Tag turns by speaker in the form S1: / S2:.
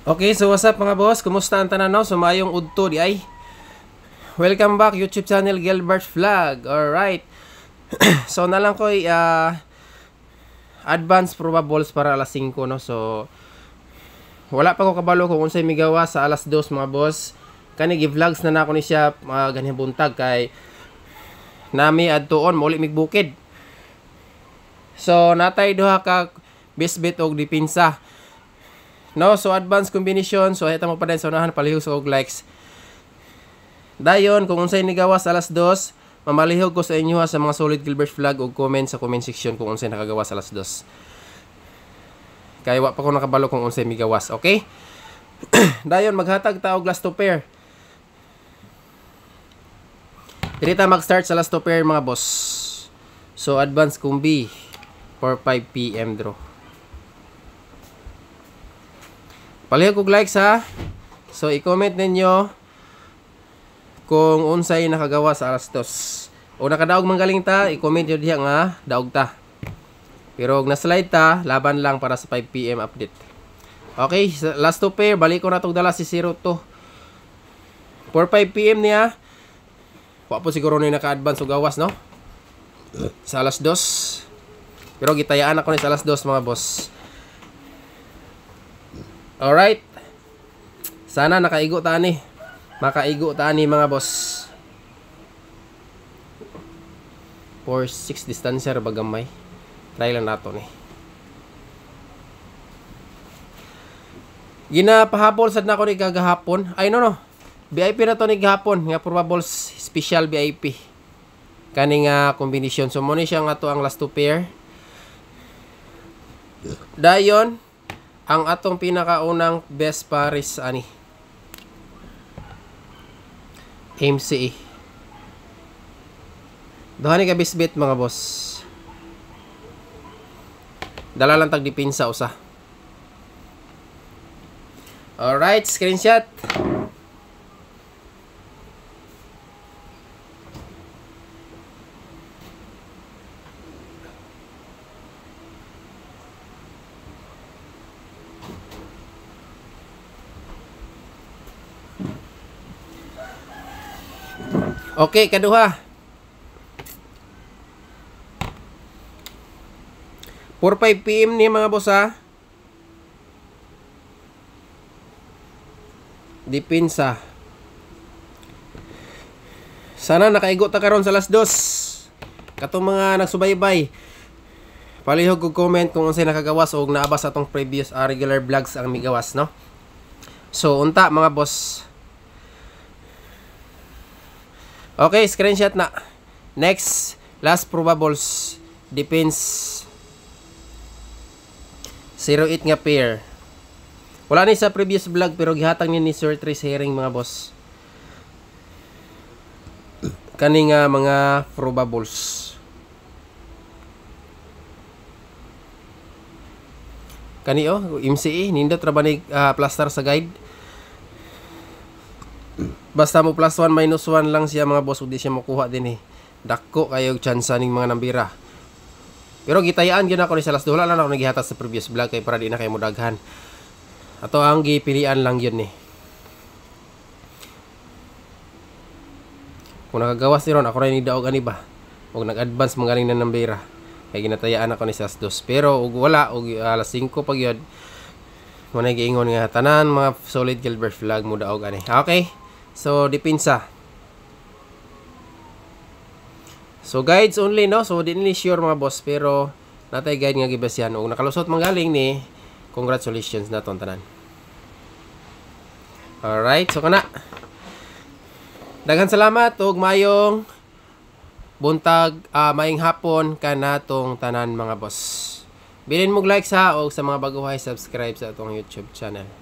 S1: Okay, so what's up mga boss? Kumusta ang tanan no? Sumayong udto di ay. Welcome back YouTube channel Gilbert Vlog. Alright. So na lang ko advance probables para alas 5 no. So wala pa ko kabalo kung unsay migawa sa alas 2 mga boss. Kani gi-vlogs na nako ni siya ganyan buntag kay nami adtuon mo uli migbukid. So natay duha ka bisbit og dipinsa. No, so advance combination. So ito mo pa din sa unahan palihog sa og likes. Dayon kung unsay ni gawas alas 2, mamalihog ko sa inyo sa mga solid Gilbert Vlog og comment sa comment section kung unsay nakagawas alas 2. Kay wa pa ko nakabalo kung unsay migawas, okay? Dayon maghatag ta og last to pair. Dili ta mag-start sa last to pair mga boss. So advance kumbi for 5 PM draw. Palihog og likes ha. So i-comment ninyo kung unsay nakagawa sa alas 2. O nakadaog manggaling ta, i-comment nyo diha nga daog ta. Pero og na-slide ta, laban lang para sa 5 PM update. Okay, last to pair, balik ko na tong dala si 02. For 5 PM niya, wa po siguro na naka-advance og gawas no? Sa alas 2. Pero gitayaan ako ni sa alas 2 mga boss. Alright. Sana nakaigo ta ni. Makaigo ta ni mga boss. For 6 distancer bagamay. Try lang nato ni. Ginapahapol sad na ko ni kagahapon. Ay no. VIP na to ni gahapon nga probables special VIP. Kani nga combination. So mo ni siya nga to ang last two pair. Dayon ang atong pinakaunang best pares ani MCE. Duhani ka bisbit mga boss. Dala lang tag dipinsa usa. Alright, screenshot. Okay, kaduha. 4-5 PM ni mga boss ha. Dipinsa. Sana nakaigo ta karon sa alas 2. Katong mga nagsubaybay. Palihog og comment kung unsay nakagawas og naabas atong previous regular vlogs ang migawas no. So unta mga boss. Okay, screenshot na. Next, last probables. Depends. 08 nga pair. Wala ni sa previous vlog pero gihatag ni Sir Trace Herring mga boss. Kani nga mga probables. Kani MCE nindot ra ba ni plaster sa guide? Basta mo plus 1 minus 1 lang siya mga boss, hindi siya makuha din Dako kayo chance ning mga nambira. Pero gitayaan gyud ako ni sa last wala lang ako nagihatag sa previous vlog kay para di na kay mudaghan. Ato ang gipilian lang yun Kung nakagawas ni ron ako rin ni daog ani ba. Og nag-advance magaling na nambira. Kay ginatayaan ako ni sa last 2. Pero og wala og alas 5 pag yun. Muna giingon nga tanan mga solid Gilbert Vlog mo daog ani. Okay. So dipinsa. So guides only no. So di ni sure mga boss pero natay guide nga gibasyan og nakalusot manggaling ni. Congratulations na ton tanan. Alright, so kana. Daghan salamat og mayong buntag mayong hapon kanatong tanan mga boss. Bilin mo like sa og sa mga baguhay subscribe sa atong YouTube channel.